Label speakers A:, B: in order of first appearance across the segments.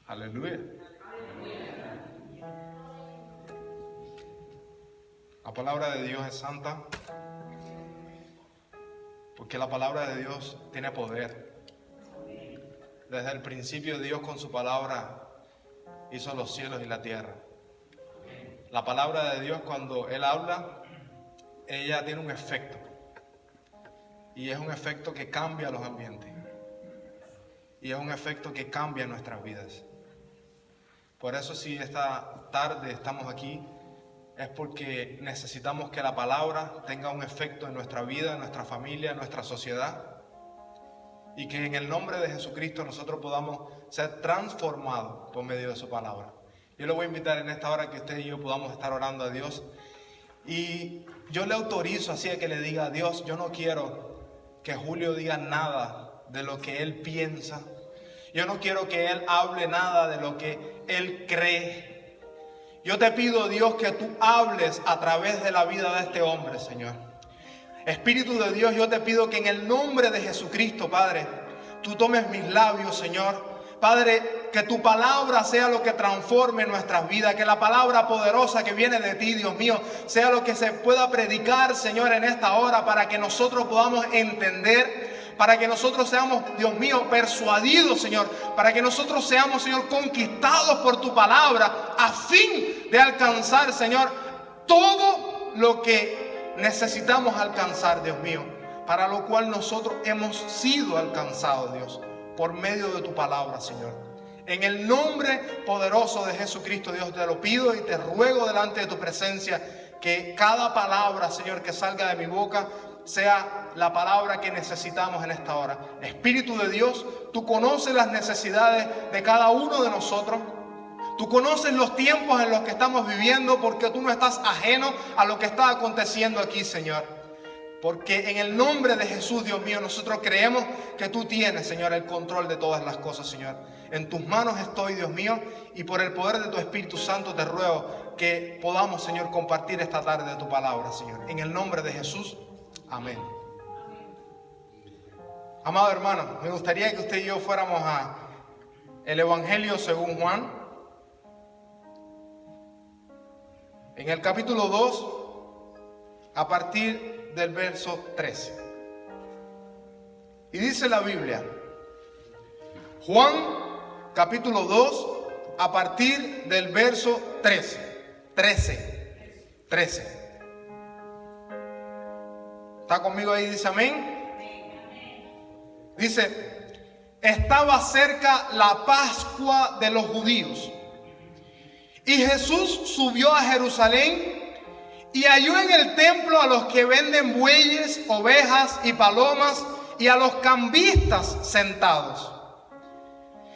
A: Aleluya. La palabra de Dios es santa porque la palabra de Dios tiene poder. Desde el principio Dios con su palabra hizo los cielos y la tierra. La palabra de Dios, cuando Él habla, ella tiene un efecto. Y es un efecto que cambia los ambientes. Y es un efecto que cambia nuestras vidas. Por eso si esta tarde estamos aquí, es porque necesitamos que la palabra tenga un efecto en nuestra vida, en nuestra familia, en nuestra sociedad. Y que en el nombre de Jesucristo nosotros podamos ser transformados por medio de su palabra. Yo le voy a invitar en esta hora que usted y yo podamos estar orando a Dios. Y yo le autorizo así a que le diga a Dios, yo no quiero que Julio diga nada de lo que él piensa. Yo no quiero que él hable nada de lo que él cree. Yo te pido, Dios, que tú hables a través de la vida de este hombre, Señor. Espíritu de Dios, yo te pido que en el nombre de Jesucristo, Padre, tú tomes mis labios, Señor. Padre, que tu palabra sea lo que transforme nuestras vidas, que la palabra poderosa que viene de ti, Dios mío, sea lo que se pueda predicar, Señor, en esta hora, para que nosotros podamos entender, para que nosotros seamos, Dios mío, persuadidos, Señor, para que nosotros seamos, Señor, conquistados por tu palabra, a fin de alcanzar, Señor, todo lo que necesitamos alcanzar, Dios mío, para lo cual nosotros hemos sido alcanzados, Dios, por medio de tu palabra, Señor. En el nombre poderoso de Jesucristo, Dios, te lo pido y te ruego delante de tu presencia que cada palabra, Señor, que salga de mi boca sea la palabra que necesitamos en esta hora. Espíritu de Dios, tú conoces las necesidades de cada uno de nosotros. Tú conoces los tiempos en los que estamos viviendo, porque tú no estás ajeno a lo que está aconteciendo aquí, Señor. Porque en el nombre de Jesús, Dios mío, nosotros creemos que tú tienes, Señor, el control de todas las cosas, Señor. En tus manos estoy, Dios mío, y por el poder de tu Espíritu Santo te ruego que podamos, Señor, compartir esta tarde de tu palabra, Señor. En el nombre de Jesús, amén. Amado hermano, me gustaría que usted y yo fuéramos a el Evangelio según Juan. En el capítulo 2, a partir del verso 13. Y dice la Biblia, Juan capítulo 2, a partir del verso 13. ¿Está conmigo ahí? Dice amén. Dice, estaba cerca la Pascua de los judíos. Y Jesús subió a Jerusalén y halló en el templo a los que venden bueyes, ovejas y palomas y a los cambistas sentados.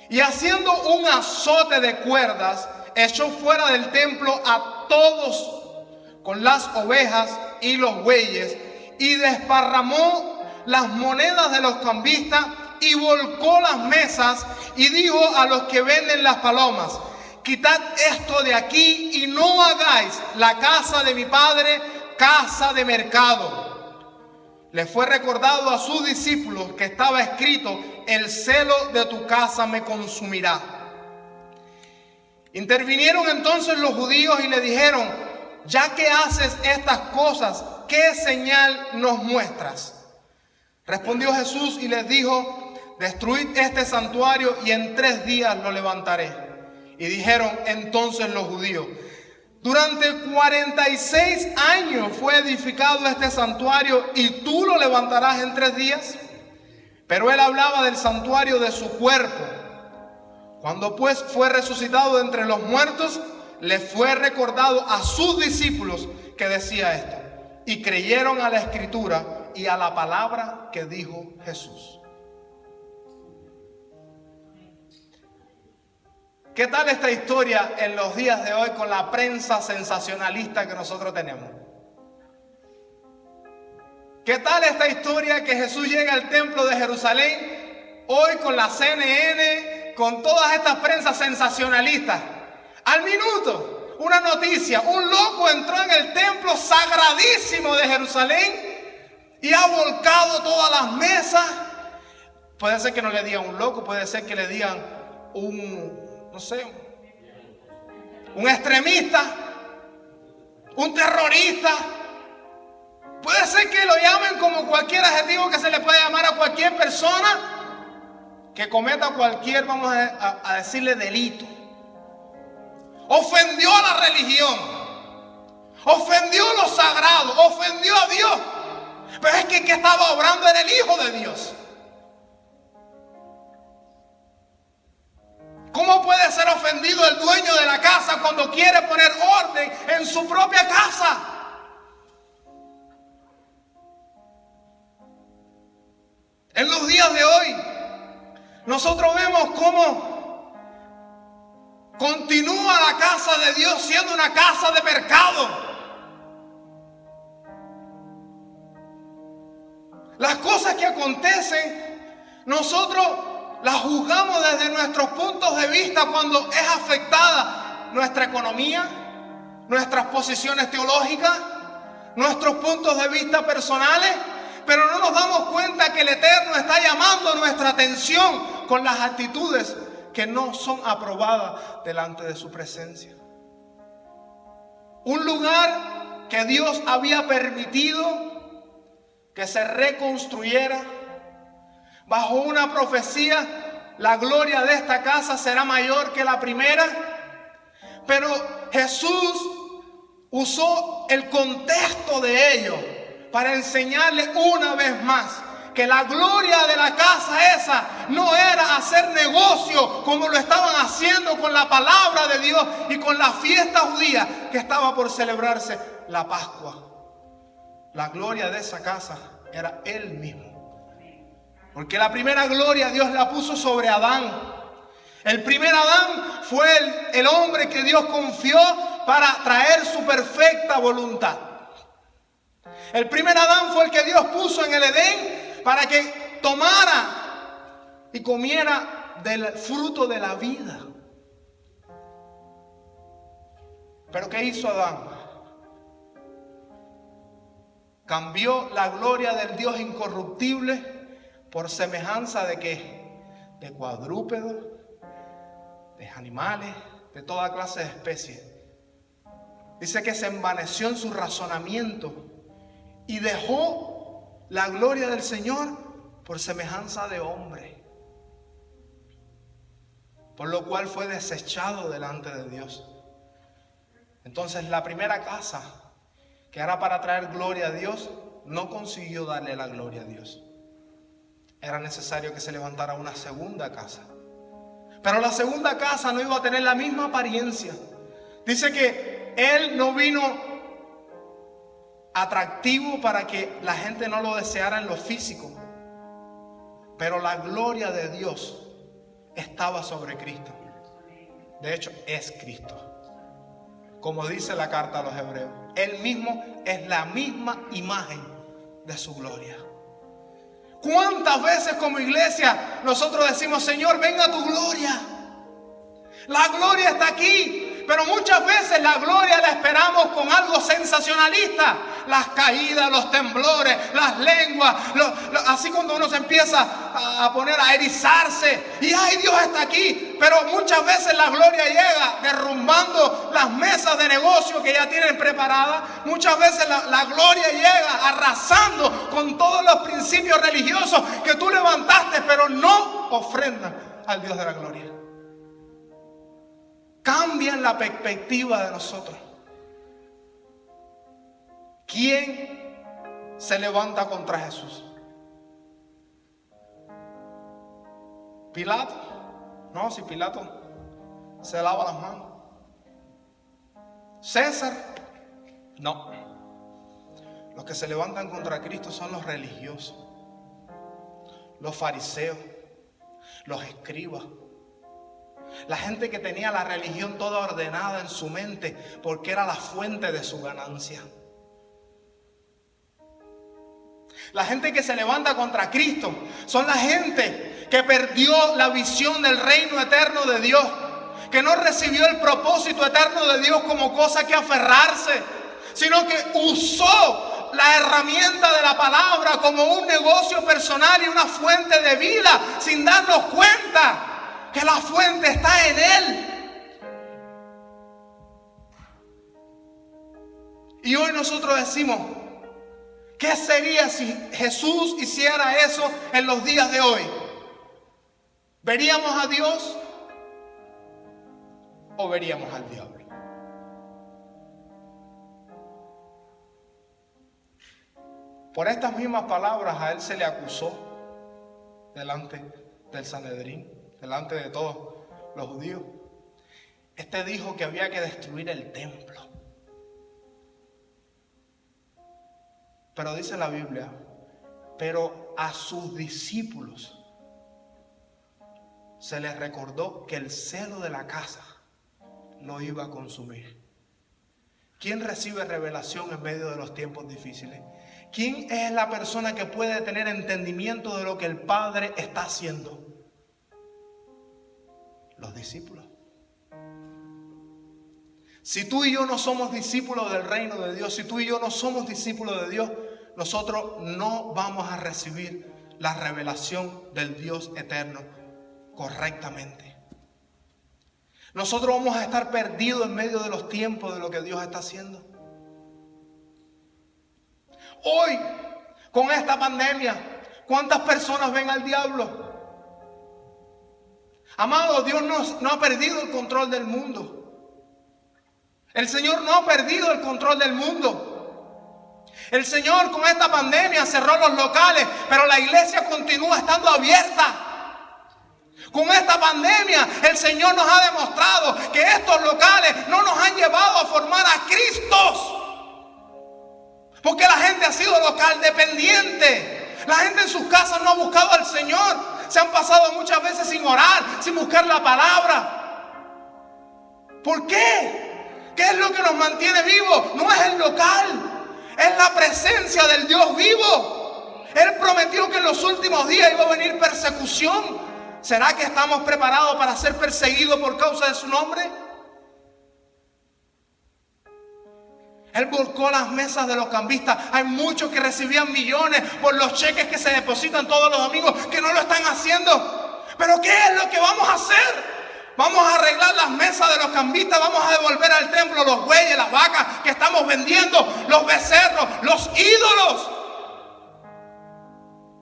A: Y haciendo un azote de cuerdas, echó fuera del templo a todos con las ovejas y los bueyes y desparramó las monedas de los cambistas y volcó las mesas y dijo a los que venden las palomas, quitad esto de aquí y no hagáis la casa de mi padre casa de mercado. Le fue recordado a sus discípulos que estaba escrito, el celo de tu casa me consumirá. Intervinieron entonces los judíos y le dijeron, ya que haces estas cosas, ¿qué señal nos muestras? Respondió Jesús y les dijo, destruid este santuario y en 3 días lo levantaré. Y dijeron entonces los judíos, durante 46 años fue edificado este santuario y tú lo levantarás en 3 días. Pero él hablaba del santuario de su cuerpo. Cuando pues fue resucitado de entre los muertos, le fue recordado a sus discípulos que decía esto. Y creyeron a la escritura y a la palabra que dijo Jesús. ¿Qué tal esta historia en los días de hoy con la prensa sensacionalista que nosotros tenemos? ¿Qué tal esta historia que Jesús llega al templo de Jerusalén hoy con la CNN, con todas estas prensas sensacionalistas? Al minuto, una noticia, un loco entró en el templo sagradísimo de Jerusalén y ha volcado todas las mesas. Puede ser que no le digan un loco, puede ser que le digan un no sé, un extremista, un terrorista. Puede ser que lo llamen como cualquier adjetivo que se le puede llamar a cualquier persona que cometa cualquier, vamos a decirle, delito. Ofendió a la religión, ofendió lo sagrado, ofendió a Dios. Pero es que el que estaba obrando era el Hijo de Dios. ¿Cómo puede ser ofendido el dueño de la casa cuando quiere poner orden en su propia casa? En los días de hoy, nosotros vemos cómo continúa la casa de Dios siendo una casa de mercado. Las cosas que acontecen, nosotros las juzgamos desde nuestros puntos de vista cuando es afectada nuestra economía, nuestras posiciones teológicas, nuestros puntos de vista personales, pero no nos damos cuenta que el Eterno está llamando nuestra atención con las actitudes que no son aprobadas delante de su presencia. Un lugar que Dios había permitido que se reconstruyera bajo una profecía. La gloria de esta casa será mayor que la primera. Pero Jesús usó el contexto de ello para enseñarle una vez más que la gloria de la casa esa no era hacer negocio como lo estaban haciendo con la palabra de Dios y con la fiesta judía que estaba por celebrarse, la Pascua. La gloria de esa casa era Él mismo. Porque la primera gloria Dios la puso sobre Adán. El primer Adán fue el hombre que Dios confió para traer su perfecta voluntad. El primer Adán fue el que Dios puso en el Edén para que tomara y comiera del fruto de la vida. Pero ¿qué hizo Adán? Cambió la gloria del Dios incorruptible por semejanza de ¿qué? De cuadrúpedos, de animales, de toda clase de especies. Dice que se envaneció en su razonamiento y dejó la gloria del Señor por semejanza de hombre, por lo cual fue desechado delante de Dios. Entonces la primera casa, que era para traer gloria a Dios, no consiguió darle la gloria a Dios. Era necesario que se levantara una segunda casa. Pero la segunda casa no iba a tener la misma apariencia. Dice que Él no vino atractivo para que la gente no lo deseara en lo físico. Pero la gloria de Dios estaba sobre Cristo. De hecho, es Cristo. Como dice la carta a los hebreos, Él mismo es la misma imagen de su gloria. ¿Cuántas veces como iglesia nosotros decimos, Señor, venga tu gloria? La gloria está aquí, pero muchas veces la gloria la esperamos con algo sensacionalista. Las caídas, los temblores, las lenguas, así cuando uno se empieza a poner a erizarse y ¡ay, Dios está aquí! Pero muchas veces la gloria llega derrumbando las mesas de negocio que ya tienen preparadas. Muchas veces la gloria llega arrasando con todos los principios religiosos que tú levantaste, pero no ofrendan al Dios de la gloria. Cambian la perspectiva de nosotros. ¿Quién se levanta contra Jesús? ¿Pilato? No, si Pilato se lava las manos. ¿César? No. Los que se levantan contra Cristo son los religiosos, los fariseos, los escribas. La gente que tenía la religión toda ordenada en su mente porque era la fuente de su ganancia. La gente que se levanta contra Cristo son la gente que perdió la visión del reino eterno de Dios, que no recibió el propósito eterno de Dios como cosa que aferrarse, sino que usó la herramienta de la palabra como un negocio personal y una fuente de vida sin darnos cuenta. que la fuente está en Él. Y hoy nosotros decimos, ¿qué sería si Jesús hiciera eso en los días de hoy? ¿Veríamos a Dios o veríamos al diablo? Por estas mismas palabras a él se le acusó delante del Sanedrín, delante de todos los judíos. Este dijo que había que destruir el templo. Pero dice la Biblia, pero a sus discípulos se les recordó que el celo de la casa lo iba a consumir. ¿Quién recibe revelación en medio de los tiempos difíciles? ¿Quién es la persona que puede tener entendimiento de lo que el Padre está haciendo? Los discípulos. Si tú y yo no somos discípulos del reino de Dios, si tú y yo no somos discípulos de Dios, nosotros no vamos a recibir la revelación del Dios eterno correctamente. Nosotros vamos a estar perdidos en medio de los tiempos de lo que Dios está haciendo. Hoy, con esta pandemia, ¿cuántas personas ven al diablo? Amado, Dios no ha perdido el control del mundo. El Señor no ha perdido el control del mundo. El Señor con esta pandemia cerró los locales, pero la iglesia continúa estando abierta. Con esta pandemia el Señor nos ha demostrado que estos locales no nos han llevado a formar a Cristos. Porque la gente ha sido local dependiente. La gente en sus casas no ha buscado al Señor. Se han pasado muchas veces sin orar, sin buscar la palabra. ¿Por qué? ¿Qué es lo que nos mantiene vivos? No es el local, es la presencia del Dios vivo. Él prometió que en los últimos días iba a venir persecución. ¿Será que estamos preparados para ser perseguidos por causa de su nombre? Él volcó las mesas de los cambistas. Hay muchos que recibían millones por los cheques que se depositan todos los domingos, que no lo están haciendo. Pero ¿qué es lo que vamos a hacer? Vamos a arreglar las mesas de los cambistas, vamos a devolver al templo los bueyes, las vacas que estamos vendiendo, los becerros, los ídolos.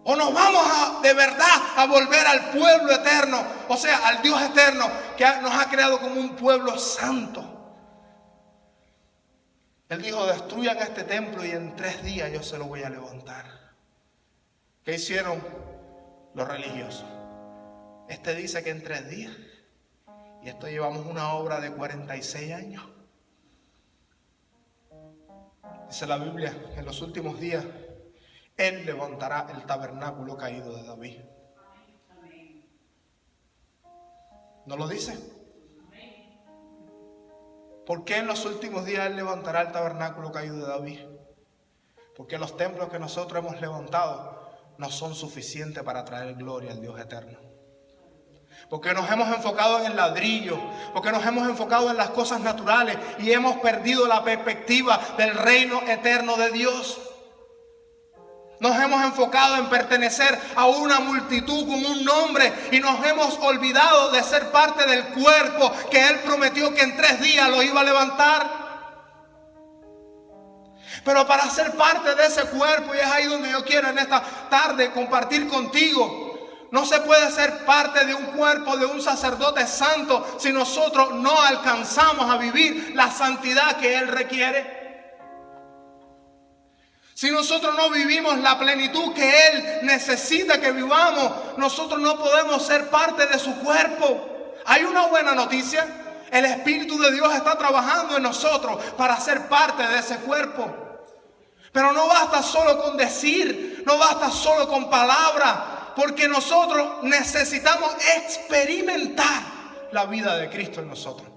A: O nos vamos de verdad a volver al pueblo eterno, o sea, al Dios eterno que nos ha creado como un pueblo santo. Él dijo, destruyan este templo y en 3 días yo se lo voy a levantar. ¿Qué hicieron los religiosos? Este dice que en 3 días. Y esto llevamos una obra de 46 años. Dice la Biblia que en los últimos días Él levantará el tabernáculo caído de David. ¿No lo dice? ¿Por qué en los últimos días Él levantará el tabernáculo caído de David? Porque los templos que nosotros hemos levantado no son suficientes para traer gloria al Dios eterno. Porque nos hemos enfocado en el ladrillo, porque nos hemos enfocado en las cosas naturales y hemos perdido la perspectiva del reino eterno de Dios. Nos hemos enfocado en pertenecer a una multitud con un nombre y nos hemos olvidado de ser parte del cuerpo que Él prometió que en 3 días lo iba a levantar. Pero para ser parte de ese cuerpo, y es ahí donde yo quiero en esta tarde compartir contigo, no se puede ser parte de un cuerpo de un sacerdote santo si nosotros no alcanzamos a vivir la santidad que Él requiere. Si nosotros no vivimos la plenitud que Él necesita que vivamos, nosotros no podemos ser parte de su cuerpo. Hay una buena noticia. El Espíritu de Dios está trabajando en nosotros para ser parte de ese cuerpo. Pero no basta solo con decir, no basta solo con palabras, porque nosotros necesitamos experimentar la vida de Cristo en nosotros.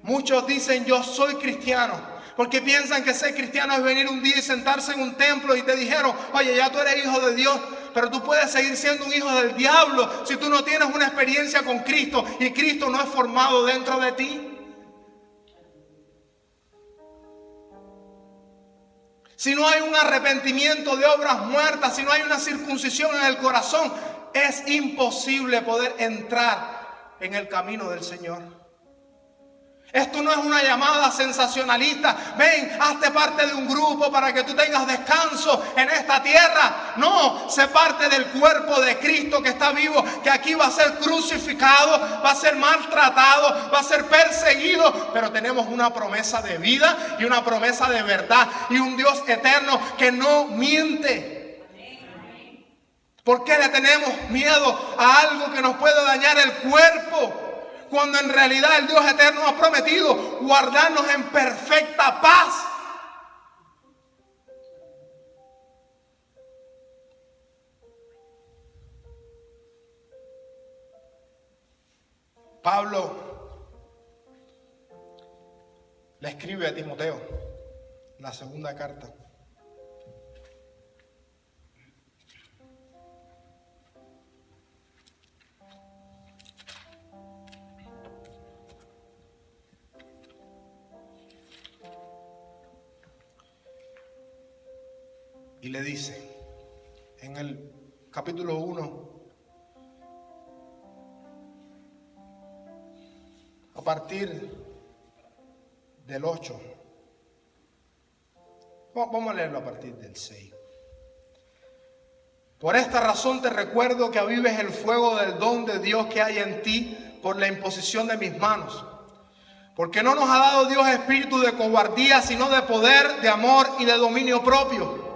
A: Muchos dicen yo soy cristiano, porque piensan que ser cristiano es venir un día y sentarse en un templo y te dijeron, oye, ya tú eres hijo de Dios, pero tú puedes seguir siendo un hijo del diablo si tú no tienes una experiencia con Cristo y Cristo no es formado dentro de ti. Si no hay un arrepentimiento de obras muertas, si no hay una circuncisión en el corazón, es imposible poder entrar en el camino del Señor. Esto no es una llamada sensacionalista. Ven, hazte parte de un grupo para que tú tengas descanso en esta tierra. No, sé parte del cuerpo de Cristo que está vivo, que aquí va a ser crucificado, va a ser maltratado, va a ser perseguido. Pero tenemos una promesa de vida y una promesa de verdad y un Dios eterno que no miente. ¿Por qué le tenemos miedo a algo que nos puede dañar el cuerpo? Cuando en realidad el Dios eterno ha prometido guardarnos en perfecta paz. Pablo le escribe a Timoteo, la segunda carta. Y le dice, en el capítulo 1, a partir del 8, vamos a leerlo a partir del 6. Por esta razón te recuerdo que avives el fuego del don de Dios que hay en ti por la imposición de mis manos. Porque no nos ha dado Dios espíritu de cobardía, sino de poder, de amor y de dominio propio.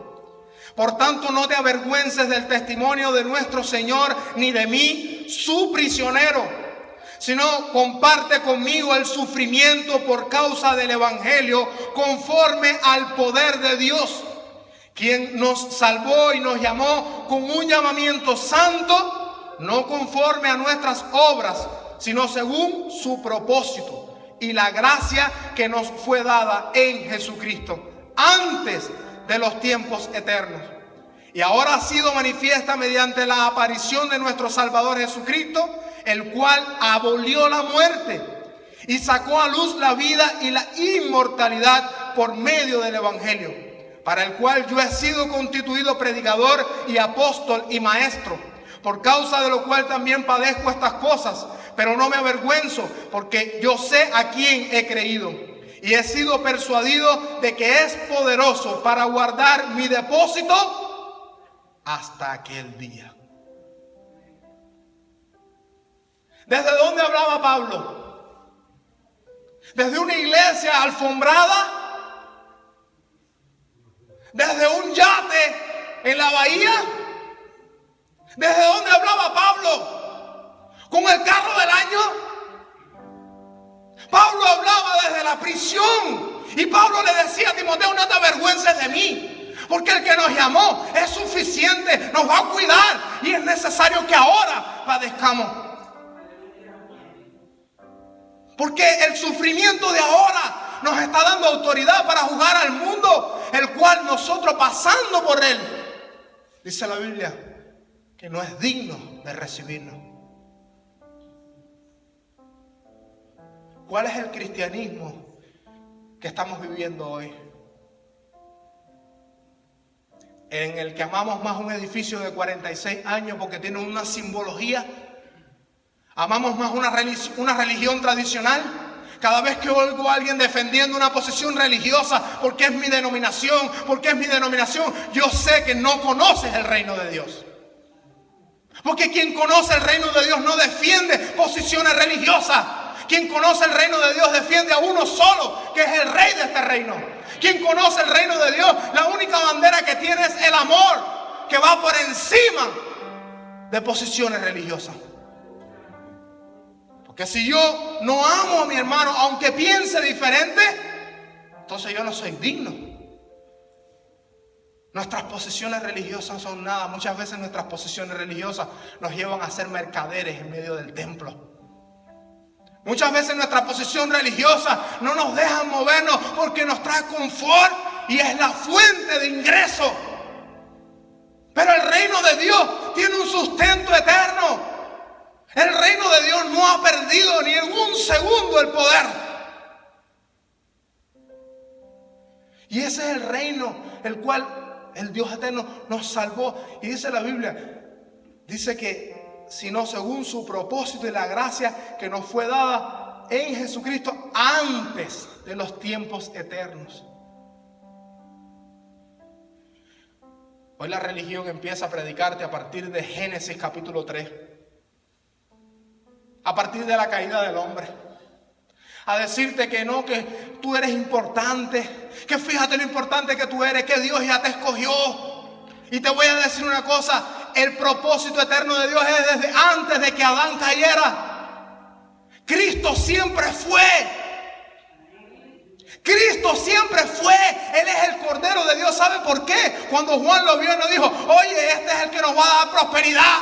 A: Por tanto, no te avergüences del testimonio de nuestro Señor, ni de mí, su prisionero, sino comparte conmigo el sufrimiento por causa del Evangelio, conforme al poder de Dios, quien nos salvó y nos llamó con un llamamiento santo, no conforme a nuestras obras, sino según su propósito y la gracia que nos fue dada en Jesucristo, antes de los tiempos eternos. Y ahora ha sido manifiesta mediante la aparición de nuestro Salvador Jesucristo, el cual abolió la muerte y sacó a luz la vida y la inmortalidad por medio del Evangelio, para el cual yo he sido constituido predicador y apóstol y maestro, por causa de lo cual también padezco estas cosas, pero no me avergüenzo, porque yo sé a quién he creído. Y he sido persuadido de que es poderoso para guardar mi depósito hasta aquel día. ¿Desde dónde hablaba Pablo? ¿Desde una iglesia alfombrada? ¿Desde un yate en la bahía? ¿Desde dónde hablaba Pablo? ¿Con el carro del año? Pablo hablaba desde la prisión y Pablo le decía a Timoteo, no te avergüences de mí, porque el que nos llamó es suficiente, nos va a cuidar y es necesario que ahora padezcamos. Porque el sufrimiento de ahora nos está dando autoridad para jugar al mundo, el cual nosotros pasando por él, dice la Biblia, que no es digno de recibirnos. ¿Cuál es el cristianismo que estamos viviendo hoy? En el que amamos más un edificio de 46 años porque tiene una simbología. Amamos más una religión tradicional. Cada vez que oigo a alguien defendiendo una posición religiosa porque es mi denominación, yo sé que no conoces el reino de Dios. Porque quien conoce el reino de Dios no defiende posiciones religiosas. Quien conoce el reino de Dios defiende a uno solo, que es el rey de este reino. Quien conoce el reino de Dios, la única bandera que tiene es el amor, que va por encima de posiciones religiosas. Porque si yo no amo a mi hermano, aunque piense diferente, entonces yo no soy digno. Nuestras posiciones religiosas son nada. Muchas veces nuestras posiciones religiosas nos llevan a ser mercaderes en medio del templo. Muchas veces nuestra posición religiosa no nos deja movernos porque nos trae confort y es la fuente de ingreso. Pero el reino de Dios tiene un sustento eterno. El reino de Dios no ha perdido ni en un segundo el poder. Y ese es el reino el cual el Dios eterno nos salvó. Y dice la Biblia, Dice que sino según su propósito y la gracia que nos fue dada en Jesucristo antes de los tiempos eternos. Hoy la religión empieza a predicarte a partir de Génesis capítulo 3. A partir de la caída del hombre. A decirte que no, que tú eres importante. Que fíjate lo importante que tú eres, que Dios ya te escogió. Y te voy a decir una cosa. El propósito eterno de Dios es desde antes de que Adán cayera. Cristo siempre fue. Cristo siempre fue. Él es el Cordero de Dios. ¿Sabe por qué? Cuando Juan lo vio, no dijo: oye, este es el que nos va a dar prosperidad.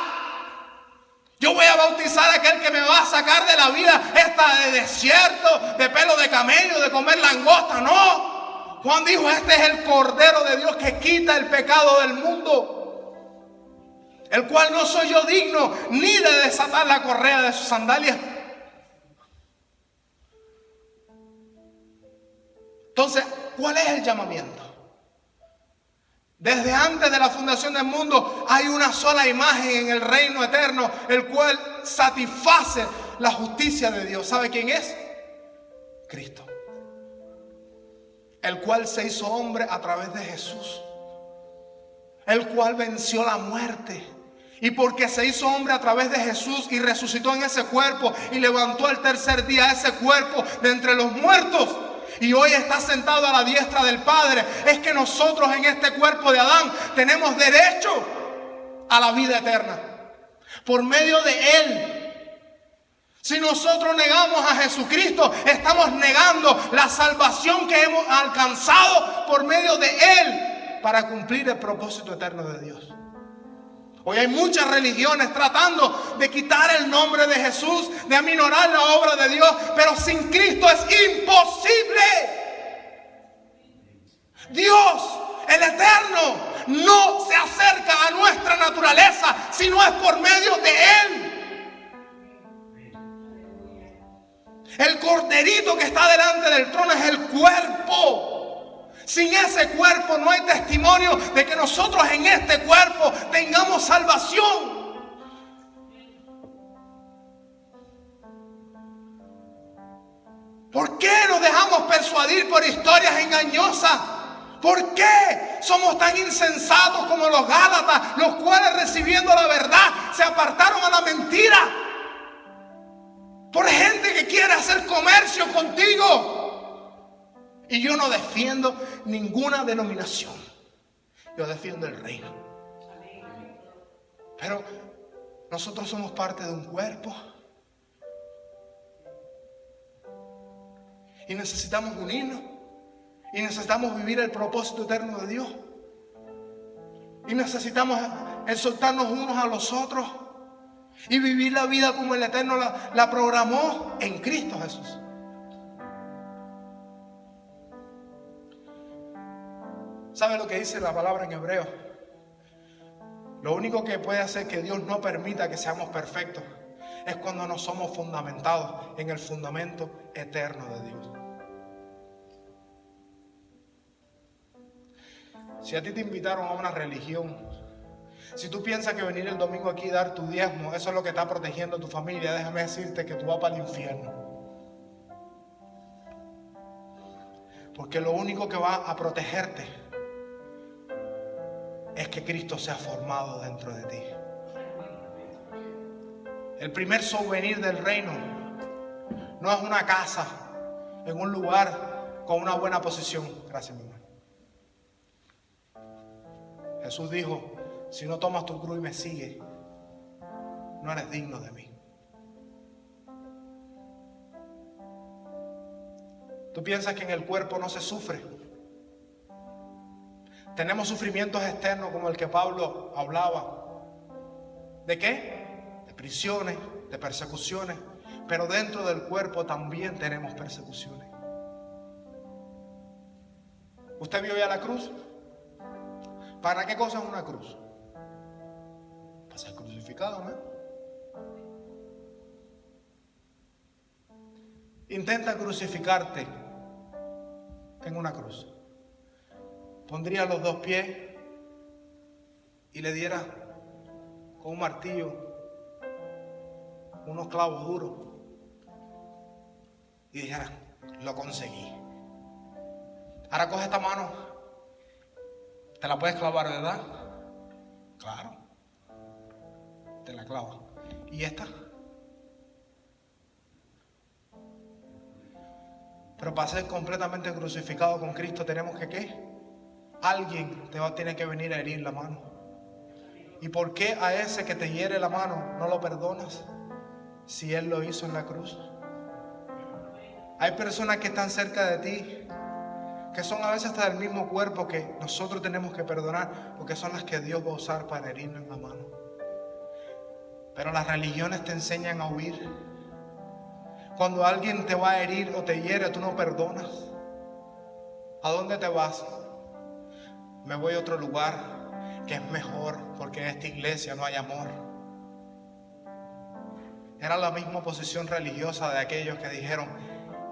A: Yo voy a bautizar a aquel que me va a sacar de la vida esta de desierto, de pelo de camello, de comer langosta. No. Juan dijo: este es el Cordero de Dios que quita el pecado del mundo, el cual no soy yo digno ni de desatar la correa de sus sandalias. Entonces, ¿cuál es el llamamiento? Desde antes de la fundación del mundo hay una sola imagen en el reino eterno, el cual satisface la justicia de Dios. ¿Sabe quién es? Cristo. El cual se hizo hombre a través de Jesús. El cual venció la muerte. Y porque se hizo hombre a través de Jesús y resucitó en ese cuerpo y levantó al tercer día ese cuerpo de entre los muertos, y hoy está sentado a la diestra del Padre, es que nosotros en este cuerpo de Adán tenemos derecho a la vida eterna por medio de Él. Si nosotros negamos a Jesucristo, estamos negando la salvación que hemos alcanzado por medio de Él para cumplir el propósito eterno de Dios. Hoy hay muchas religiones tratando de quitar el nombre de Jesús, de aminorar la obra de Dios, pero sin Cristo es imposible. Dios, el Eterno, no se acerca a nuestra naturaleza si no es por medio de Él. El corderito que está delante del trono es el cuerpo. Sin ese cuerpo no hay testimonio de que nosotros en este cuerpo tengamos salvación. ¿Por qué nos dejamos persuadir por historias engañosas? ¿Por qué somos tan insensatos como los Gálatas, los cuales recibiendo la verdad se apartaron a la mentira? Por gente que quiere hacer comercio contigo. Y yo no defiendo ninguna denominación. Yo defiendo el reino. Pero nosotros somos parte de un cuerpo. Y necesitamos unirnos. Y necesitamos vivir el propósito eterno de Dios. Y necesitamos exhortarnos unos a los otros. Y vivir la vida como el Eterno la programó en Cristo Jesús. ¿Sabe lo que dice la palabra en hebreo? Lo único que puede hacer que Dios no permita que seamos perfectos es cuando no somos fundamentados en el fundamento eterno de Dios. Si a ti te invitaron a una religión, si tú piensas que venir el domingo aquí y dar tu diezmo, eso es lo que está protegiendo a tu familia, déjame decirte que tú vas para el infierno. Porque lo único que va a protegerte es que Cristo sea formado dentro de ti. El primer souvenir del reino no es una casa en un lugar con una buena posición. Gracias, mi hermano. Jesús dijo: si no tomas tu cruz y me sigues, no eres digno de mí. ¿Tú piensas que en el cuerpo no se sufre? Tenemos sufrimientos externos como el que Pablo hablaba. ¿De qué? De prisiones, de persecuciones. Pero dentro del cuerpo también tenemos persecuciones. ¿Usted vio ya la cruz? ¿Para qué cosa es una cruz? Para ser crucificado, ¿no? Intenta crucificarte en una cruz. Pondría los dos pies y le diera con un martillo, unos clavos duros, y dijera, lo conseguí. Ahora coge esta mano, te la puedes clavar, ¿verdad? Claro, te la clavas. ¿Y esta? Pero para ser completamente crucificado con Cristo tenemos que ¿qué? Alguien te va a tener que venir a herir la mano. ¿Y por qué a ese que te hiere la mano no lo perdonas si Él lo hizo en la cruz? Hay personas que están cerca de ti, que son a veces hasta del mismo cuerpo, que nosotros tenemos que perdonar, porque son las que Dios va a usar para herirnos en la mano. Pero las religiones te enseñan a huir. Cuando alguien te va a herir o te hiere, tú no perdonas. ¿A dónde te vas? Me voy a otro lugar que es mejor, porque en esta iglesia no hay amor. Era la misma posición religiosa de aquellos que dijeron,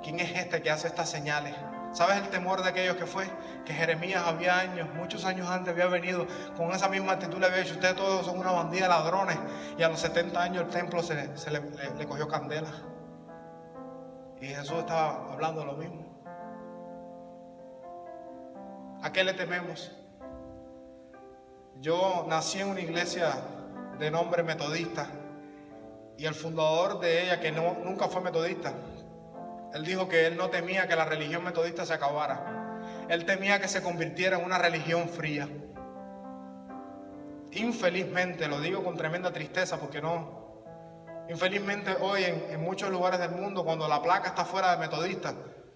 A: ¿quién es este que hace estas señales? ¿Sabes el temor de aquellos que fue? Que Jeremías había años, muchos años antes había venido con esa misma actitud, le había dicho, ustedes todos son una bandida de ladrones. Y a los 70 años el templo le cogió candela. Y Jesús estaba hablando lo mismo. ¿A qué le tememos? Yo nací en una iglesia de nombre metodista, y el fundador de ella, que nunca fue metodista, él dijo que él no temía que la religión metodista se acabara. Él temía que se convirtiera en una religión fría. Infelizmente, lo digo con tremenda tristeza, porque infelizmente hoy en muchos lugares del mundo, cuando la placa está fuera de metodista,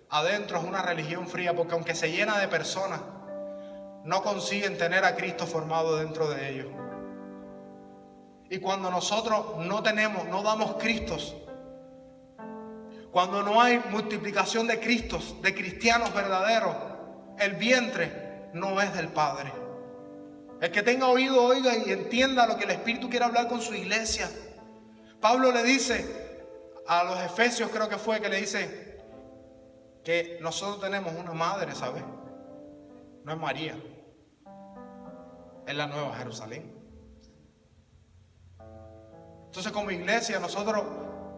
A: adentro es una religión fría, porque aunque se llena de personas, no consiguen tener a Cristo formado dentro de ellos. Y cuando nosotros no damos Cristos, cuando no hay multiplicación de Cristos, de cristianos verdaderos, el vientre no es del Padre. El que tenga oído, oiga y entienda lo que el Espíritu quiere hablar con su iglesia. Pablo le dice a los Efesios, creo que fue, que le dice que nosotros tenemos una madre, ¿sabes? No es María, es la Nueva Jerusalén. Entonces, como iglesia, nosotros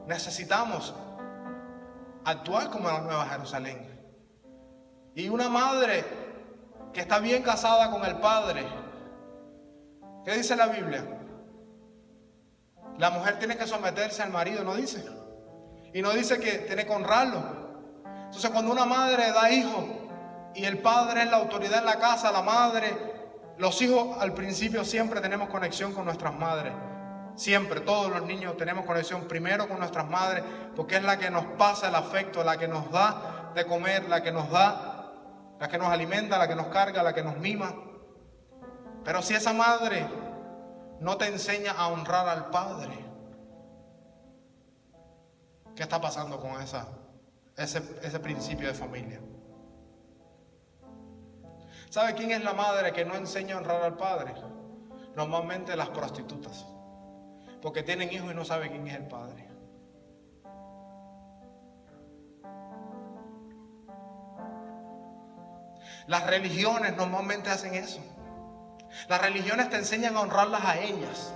A: necesitamos actuar como la Nueva Jerusalén. Y una madre que está bien casada con el padre, ¿qué dice la Biblia? La mujer tiene que someterse al marido, ¿no dice? Y no dice que tiene que honrarlo. Entonces, cuando una madre da hijos y el padre es la autoridad en la casa, la madre, los hijos al principio siempre tenemos conexión con nuestras madres. Siempre, todos los niños tenemos conexión primero con nuestras madres, porque es la que nos pasa el afecto, la que nos da de comer, la que nos alimenta, la que nos carga, la que nos mima. Pero si esa madre no te enseña a honrar al padre, ¿qué está pasando con ese principio de familia? ¿Sabe quién es la madre que no enseña a honrar al padre? Normalmente las prostitutas, porque tienen hijos y no saben quién es el padre. Las religiones normalmente hacen eso. Las religiones te enseñan a honrarlas a ellas,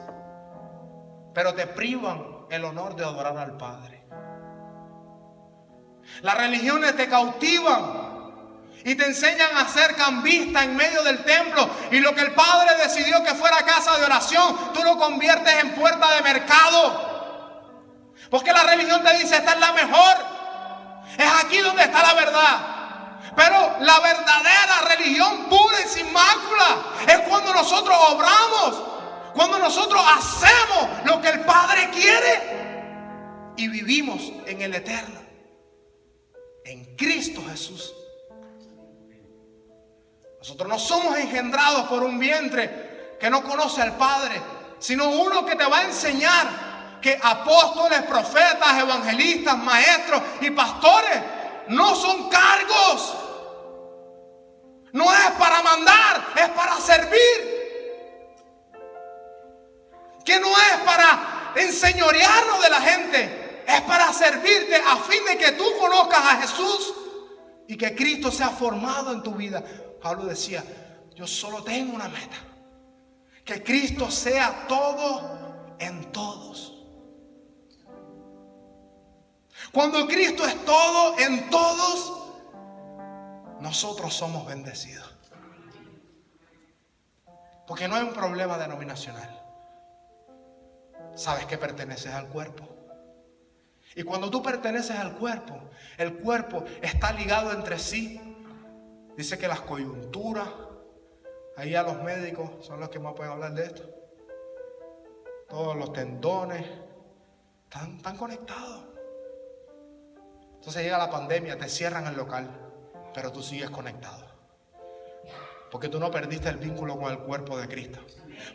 A: pero te privan el honor de adorar al Padre. Las religiones te cautivan y te enseñan a ser cambista en medio del templo, y lo que el Padre decidió que fuera casa de oración, tú lo conviertes en puerta de mercado, porque la religión te dice, esta es la mejor, es aquí donde está la verdad. Pero la verdadera religión pura y sin mácula es cuando nosotros obramos, cuando nosotros hacemos lo que el Padre quiere y vivimos en el eterno, en Cristo Jesús. Nosotros no somos engendrados por un vientre que no conoce al Padre, sino uno que te va a enseñar que apóstoles, profetas, evangelistas, maestros y pastores no son cargos. No es para mandar, es para servir. Que no es para enseñorearnos de la gente, es para servirte a fin de que tú conozcas a Jesús y que Cristo sea formado en tu vida. Pablo decía, yo solo tengo una meta: que Cristo sea todo en todos. Cuando Cristo es todo en todos, nosotros somos bendecidos. Porque no hay un problema denominacional. Sabes que perteneces al cuerpo. Y cuando tú perteneces al cuerpo, el cuerpo está ligado entre sí. Dice que las coyunturas, ahí a los médicos son los que más pueden hablar de esto. Todos los tendones están conectados. Entonces llega la pandemia, te cierran el local, pero tú sigues conectado. Porque tú no perdiste el vínculo con el cuerpo de Cristo.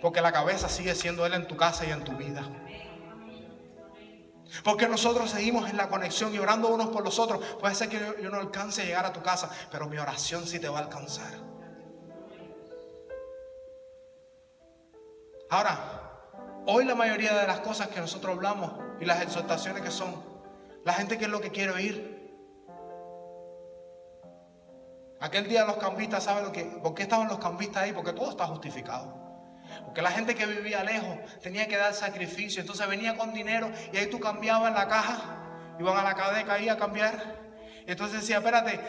A: Porque la cabeza sigue siendo Él en tu casa y en tu vida. Porque nosotros seguimos en la conexión y orando unos por los otros. Puede ser que yo no alcance a llegar a tu casa, pero mi oración sí te va a alcanzar. Ahora, hoy la mayoría de las cosas que nosotros hablamos y las exhortaciones que son, la gente ¿qué es lo que quiere oír? Aquel día los cambistas, ¿saben por qué estaban los cambistas ahí? Porque todo está justificado. Porque la gente que vivía lejos tenía que dar sacrificio. Entonces venía con dinero y ahí tú cambiabas en la caja. Iban a la cadeca ahí a cambiar. Y entonces decía, espérate,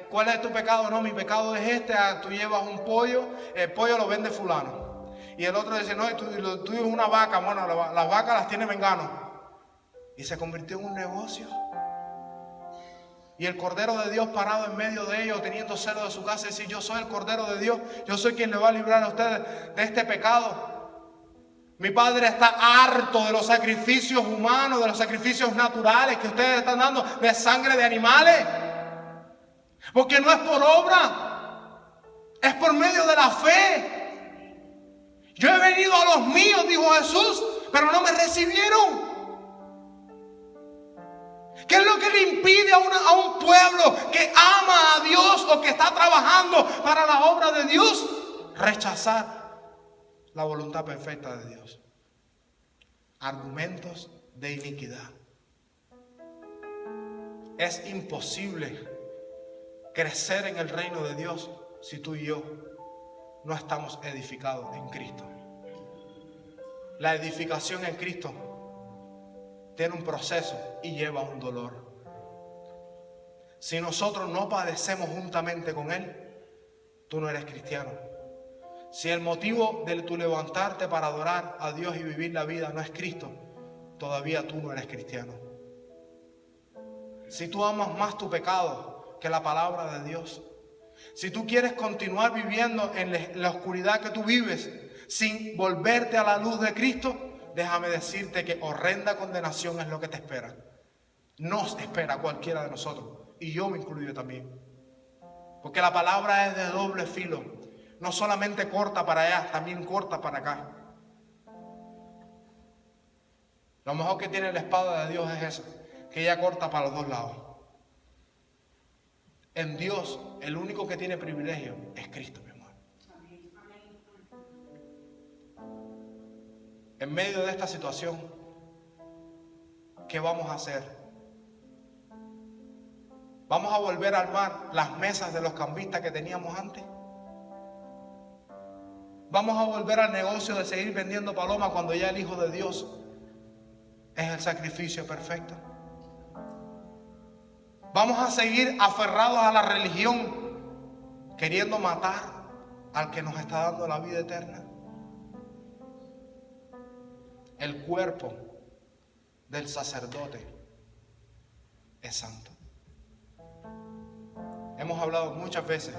A: ¿cuál es tu pecado? No, mi pecado es este. Tú llevas un pollo, el pollo lo vende fulano. Y el otro dice, no, lo tuyo es una vaca. Bueno, las vacas las tiene Mengano. Y se convirtió en un negocio. Y el Cordero de Dios parado en medio de ellos, teniendo celo de su casa, y decir, yo soy el Cordero de Dios, yo soy quien le va a librar a ustedes de este pecado. Mi Padre está harto de los sacrificios humanos, de los sacrificios naturales que ustedes están dando, de sangre de animales. Porque no es por obra, es por medio de la fe. Yo he venido a los míos, dijo Jesús, pero no me recibieron. ¿Qué es lo que le impide a un pueblo que ama a Dios o que está trabajando para la obra de Dios? Rechazar la voluntad perfecta de Dios. Argumentos de iniquidad. Es imposible crecer en el reino de Dios si tú y yo no estamos edificados en Cristo. La edificación en Cristo tiene un proceso y lleva un dolor. Si nosotros no padecemos juntamente con Él, tú no eres cristiano. Si el motivo de tu levantarte para adorar a Dios y vivir la vida no es Cristo, todavía tú no eres cristiano. Si tú amas más tu pecado que la palabra de Dios, si tú quieres continuar viviendo en la oscuridad que tú vives sin volverte a la luz de Cristo, déjame decirte que horrenda condenación es lo que te espera. Nos espera a cualquiera de nosotros. Y yo me incluyo también. Porque la palabra es de doble filo. No solamente corta para allá, también corta para acá. Lo mejor que tiene la espada de Dios es eso, que ella corta para los dos lados. En Dios, el único que tiene privilegio es Cristo, mi amor. En medio de esta situación, ¿qué vamos a hacer? ¿Vamos a volver a armar las mesas de los cambistas que teníamos antes? ¿Vamos a volver al negocio de seguir vendiendo palomas cuando ya el Hijo de Dios es el sacrificio perfecto? ¿Vamos a seguir aferrados a la religión queriendo matar al que nos está dando la vida eterna? El cuerpo del sacerdote es santo. Hemos hablado muchas veces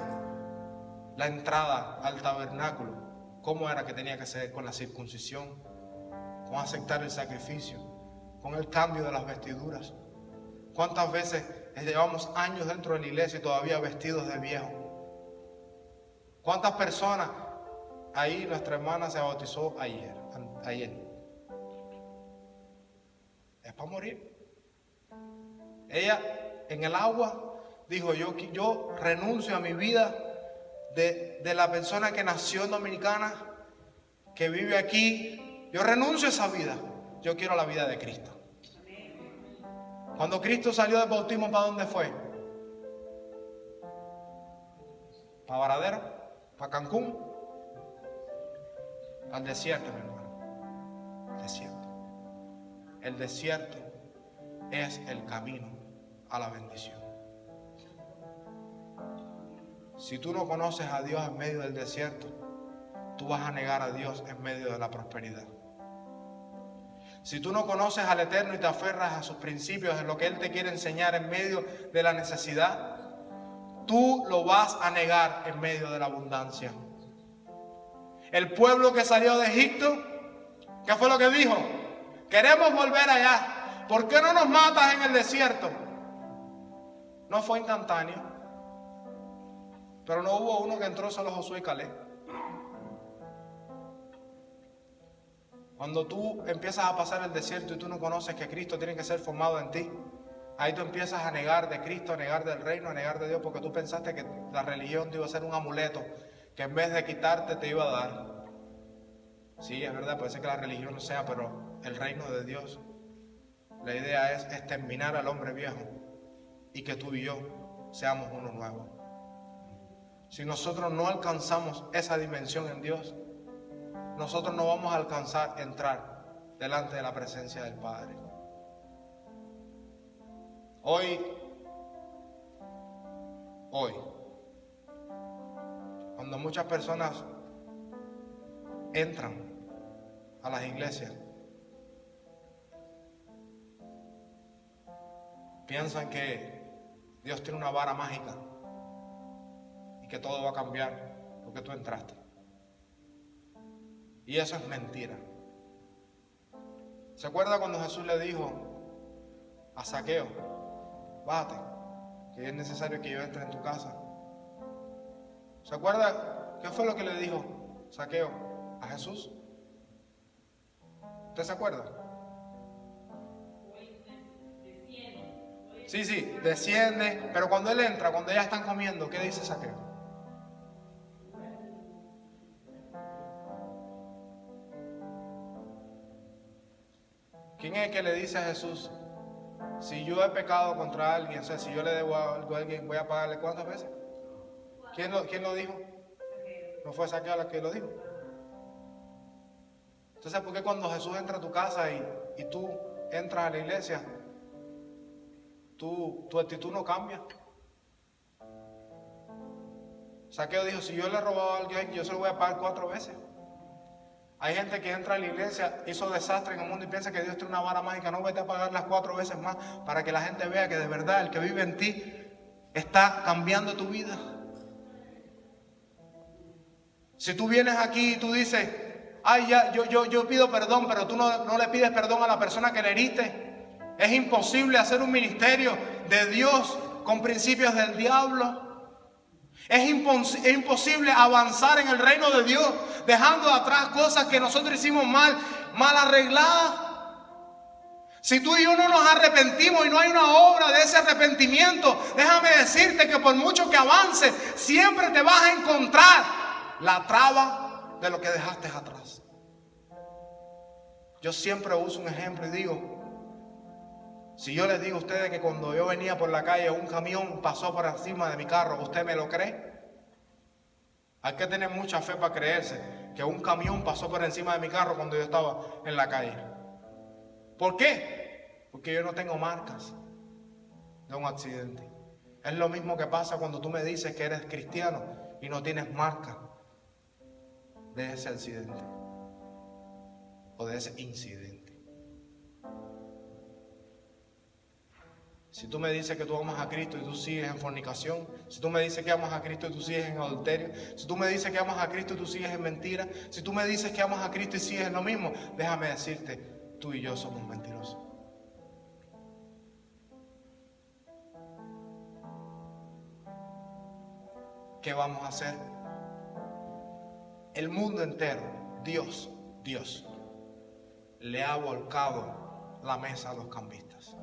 A: la entrada al tabernáculo, cómo era que tenía que ser con la circuncisión, con aceptar el sacrificio, con el cambio de las vestiduras. ¿Cuántas veces llevamos años dentro de la iglesia y todavía vestidos de viejo? ¿Cuántas personas? Ahí nuestra hermana se bautizó ayer. Es para morir. Ella en el agua dijo, yo renuncio a mi vida de la persona que nació en Dominicana, que vive aquí. Yo renuncio a esa vida. Yo quiero la vida de Cristo. Cuando Cristo salió del bautismo, ¿para dónde fue? ¿Para Varadero? ¿Para Cancún? Al desierto, mi hermano. desierto. El desierto es el camino a la bendición. Si tú no conoces a Dios en medio del desierto, tú vas a negar a Dios en medio de la prosperidad. Si tú no conoces al Eterno y te aferras a sus principios, en lo que Él te quiere enseñar en medio de la necesidad, tú lo vas a negar en medio de la abundancia. El pueblo que salió de Egipto, ¿qué fue lo que dijo? Queremos volver allá. ¿Por qué no nos matas en el desierto? No fue instantáneo, pero no hubo uno que entró, solo Josué y Caleb. Cuando tú empiezas a pasar el desierto y tú no conoces que Cristo tiene que ser formado en ti, ahí tú empiezas a negar de Cristo, a negar del reino, a negar de Dios, porque tú pensaste que la religión te iba a ser un amuleto, que en vez de quitarte te iba a dar. Sí, es verdad, puede ser que la religión no sea, pero el reino de Dios, la idea es exterminar al hombre viejo y que tú y yo seamos uno nuevo. Si nosotros no alcanzamos esa dimensión en Dios, nosotros no vamos a alcanzar a entrar delante de la presencia del Padre. Hoy, cuando muchas personas entran a las iglesias, piensan que Dios tiene una vara mágica y que todo va a cambiar porque tú entraste. Y eso es mentira. ¿Se acuerda cuando Jesús le dijo a Zaqueo: bájate, que es necesario que yo entre en tu casa? ¿Se acuerda qué fue lo que le dijo Zaqueo a Jesús? ¿Usted se acuerda? Sí, desciende, pero cuando él entra, cuando ya están comiendo, ¿qué dice Zaqueo? ¿Quién es el que le dice a Jesús: si yo he pecado contra alguien, o sea, si yo le debo algo a alguien, voy a pagarle cuántas veces? ¿Quién lo dijo? ¿No fue Zaqueo el que lo dijo? Entonces, ¿por qué cuando Jesús entra a tu casa y tú entras a la iglesia, tu actitud no cambia? Zaqueo dijo: si yo le he robado a alguien, yo se lo voy a pagar 4 veces. Hay gente que entra a la iglesia, hizo desastre en el mundo y piensa que Dios tiene una vara mágica. No, vete a pagar las 4 veces más para que la gente vea que de verdad el que vive en ti está cambiando tu vida. Si tú vienes aquí y tú dices: ay, ya, yo pido perdón, pero tú no le pides perdón a la persona que le heriste. Es imposible hacer un ministerio de Dios con principios del diablo. Es imposible avanzar en el reino de Dios dejando atrás cosas que nosotros hicimos mal arregladas. Si tú y yo no nos arrepentimos y no hay una obra de ese arrepentimiento, déjame decirte que por mucho que avances, siempre te vas a encontrar la traba de lo que dejaste atrás. Yo siempre uso un ejemplo y digo: si yo les digo a ustedes que cuando yo venía por la calle un camión pasó por encima de mi carro, ¿usted me lo cree? Hay que tener mucha fe para creerse que un camión pasó por encima de mi carro cuando yo estaba en la calle. ¿Por qué? Porque yo no tengo marcas de un accidente. Es lo mismo que pasa cuando tú me dices que eres cristiano y no tienes marca de ese accidente o de ese incidente. Si tú me dices que tú amas a Cristo y tú sigues en fornicación, si tú me dices que amas a Cristo y tú sigues en adulterio, si tú me dices que amas a Cristo y tú sigues en mentira, si tú me dices que amas a Cristo y sigues en lo mismo, déjame decirte, tú y yo somos mentirosos. ¿Qué vamos a hacer? El mundo entero, Dios, le ha volcado la mesa a los cambistas.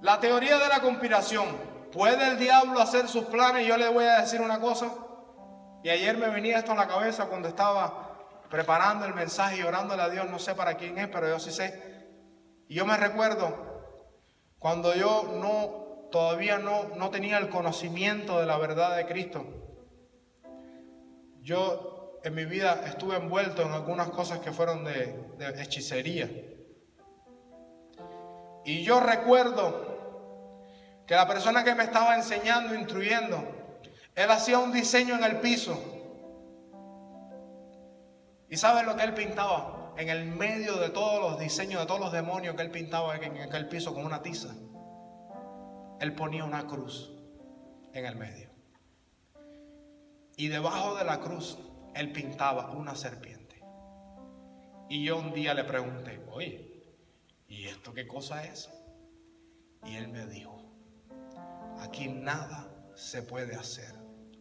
A: La teoría de la conspiración. ¿Puede el diablo hacer sus planes? Yo le voy a decir una cosa. Y ayer me venía esto a la cabeza cuando estaba preparando el mensaje y orándole a Dios. No sé para quién es, pero yo sí sé. Y yo me recuerdo cuando yo todavía no tenía el conocimiento de la verdad de Cristo. Yo en mi vida estuve envuelto en algunas cosas que fueron de hechicería. Y yo recuerdo que la persona que me estaba enseñando, instruyendo, él hacía un diseño en el piso. ¿Y sabes lo que él pintaba? En el medio de todos los diseños, de todos los demonios que él pintaba en aquel piso con una tiza, él ponía una cruz en el medio. Y debajo de la cruz, él pintaba una serpiente. Y yo un día le pregunté, oye, ¿y esto qué cosa es? Y él me dijo, aquí nada se puede hacer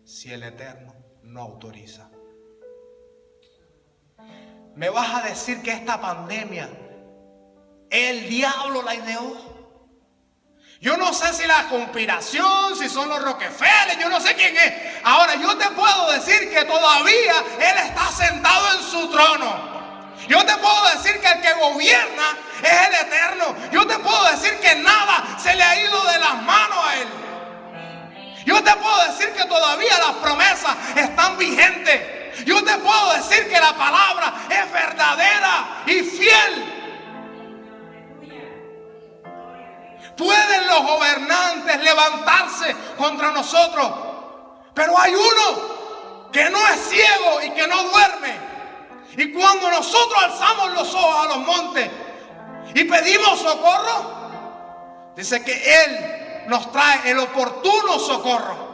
A: si el Eterno no autoriza. ¿Me vas a decir que esta pandemia el diablo la ideó? Yo no sé si la conspiración, si son los Rockefeller, yo no sé quién es. Ahora, yo te puedo decir que todavía Él está sentado en su trono. Yo te puedo decir que el que gobierna es el Eterno. Yo te puedo decir que nada se le ha ido de las manos a Él. Yo te puedo decir que todavía las promesas están vigentes. Yo te puedo decir que la palabra es verdadera y fiel. Pueden los gobernantes levantarse contra nosotros, pero hay uno que no es ciego y que no duerme. Y cuando nosotros alzamos los ojos a los montes y pedimos socorro, dice que Él nos trae el oportuno socorro.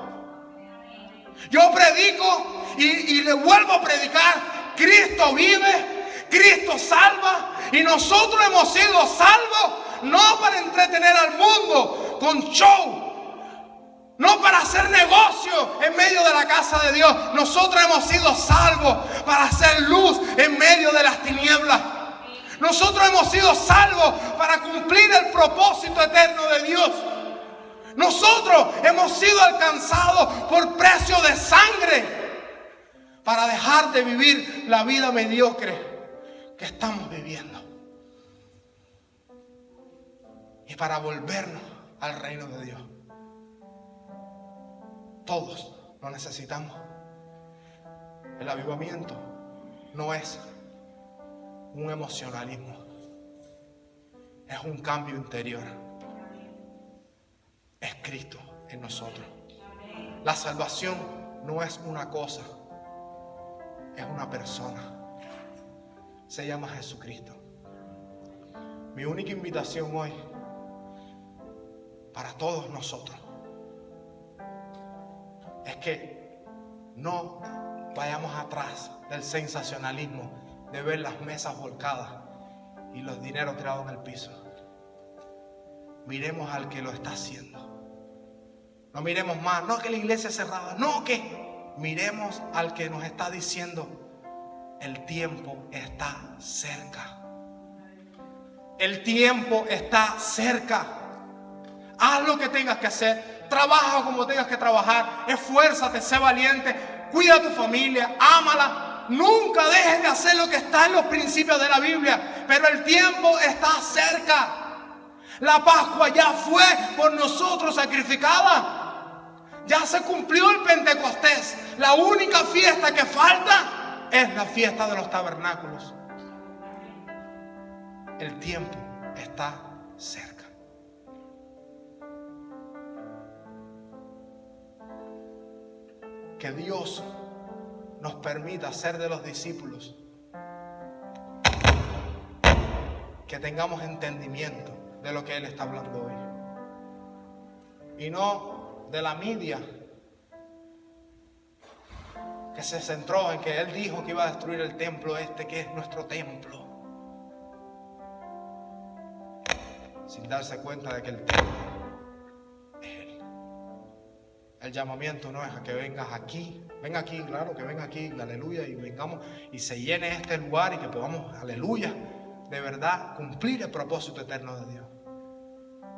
A: Yo predico y le vuelvo a predicar: Cristo vive, Cristo salva, y nosotros hemos sido salvos no para entretener al mundo con show, no para hacer negocio en medio de la casa de Dios. Nosotros hemos sido salvos para hacer luz en medio de las tinieblas. Nosotros hemos sido salvos para cumplir el propósito eterno de Dios. Nosotros hemos sido alcanzados por precio de sangre para dejar de vivir la vida mediocre que estamos viviendo y para volvernos al reino de Dios. Todos lo necesitamos. El avivamiento no es un emocionalismo, es un cambio interior. Es Cristo en nosotros. La salvación no es una cosa, es una persona. Se llama Jesucristo. Mi única invitación hoy para todos nosotros es que no vayamos atrás del sensacionalismo de ver las mesas volcadas y los dineros tirados en el piso. Miremos al que lo está haciendo. No miremos más, no que la iglesia es cerrada, no que miremos al que nos está diciendo: el tiempo está cerca. El tiempo está cerca. Haz lo que tengas que hacer, trabaja como tengas que trabajar, esfuérzate, sé valiente, cuida a tu familia, ámala. Nunca dejes de hacer lo que está en los principios de la Biblia, pero el tiempo está cerca. La Pascua ya fue por nosotros sacrificada. Ya se cumplió el Pentecostés. La única fiesta que falta es la fiesta de los tabernáculos. El tiempo está cerca. Que Dios nos permita ser de los discípulos que tengamos entendimiento de lo que Él está hablando hoy, y no de la media que se centró en que Él dijo que iba a destruir el templo que es nuestro templo, sin darse cuenta de que el templo es Él. El llamamiento no es a que vengas aquí. Venga aquí, claro que venga aquí, aleluya, y vengamos y se llene este lugar y que podamos, aleluya, de verdad cumplir el propósito eterno de Dios.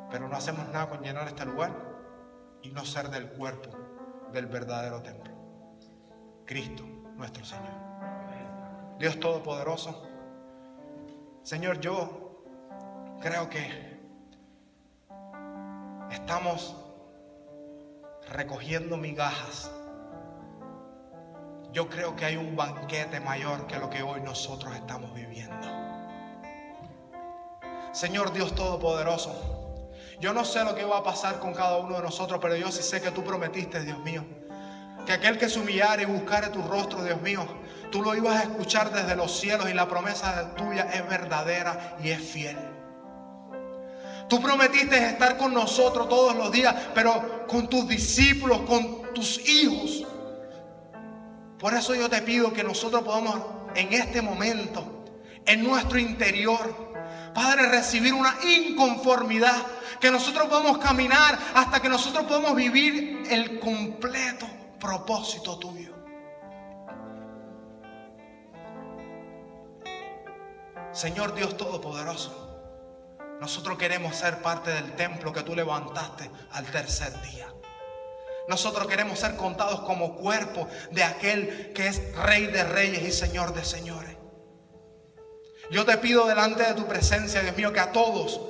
A: Pero no hacemos nada con llenar este lugar y no ser del cuerpo del verdadero templo, Cristo nuestro Señor. Dios Todopoderoso, Señor, yo creo que estamos recogiendo migajas. yo creo que hay un banquete mayor que lo que hoy nosotros estamos viviendo. Señor Dios Todopoderoso, yo no sé lo que va a pasar con cada uno de nosotros, pero yo sí sé que tú prometiste, Dios mío, que aquel que se humillare y buscare tu rostro, Dios mío, tú lo ibas a escuchar desde los cielos, y la promesa tuya es verdadera y es fiel. Tú prometiste estar con nosotros todos los días, pero con tus discípulos, con tus hijos. Por eso yo te pido que nosotros podamos en este momento, en nuestro interior, Padre, recibir una inconformidad, que nosotros podamos caminar hasta que nosotros podamos vivir el completo propósito tuyo. Señor Dios Todopoderoso, nosotros queremos ser parte del templo que tú levantaste al tercer día. Nosotros queremos ser contados como cuerpo de aquel que es Rey de Reyes y Señor de Señores. Yo te pido delante de tu presencia, Dios mío, que a todos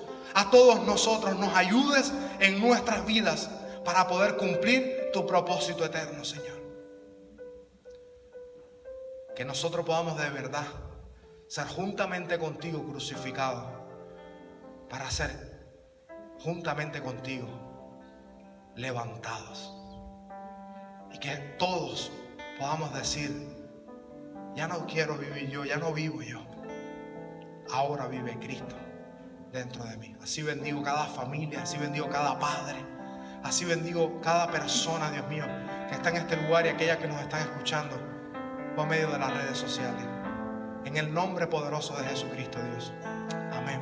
A: nosotros nos ayudes en nuestras vidas para poder cumplir tu propósito eterno, Señor. Que nosotros podamos de verdad ser juntamente contigo crucificados, para ser juntamente contigo levantados. Y que todos podamos decir: ya no quiero vivir yo, ya no vivo yo, ahora vive Cristo dentro de mí. Así bendigo cada familia, así bendigo cada padre, así bendigo cada persona, Dios mío, que está en este lugar, y aquellas que nos están escuchando por medio de las redes sociales. En el nombre poderoso de Jesucristo, Dios. Amén.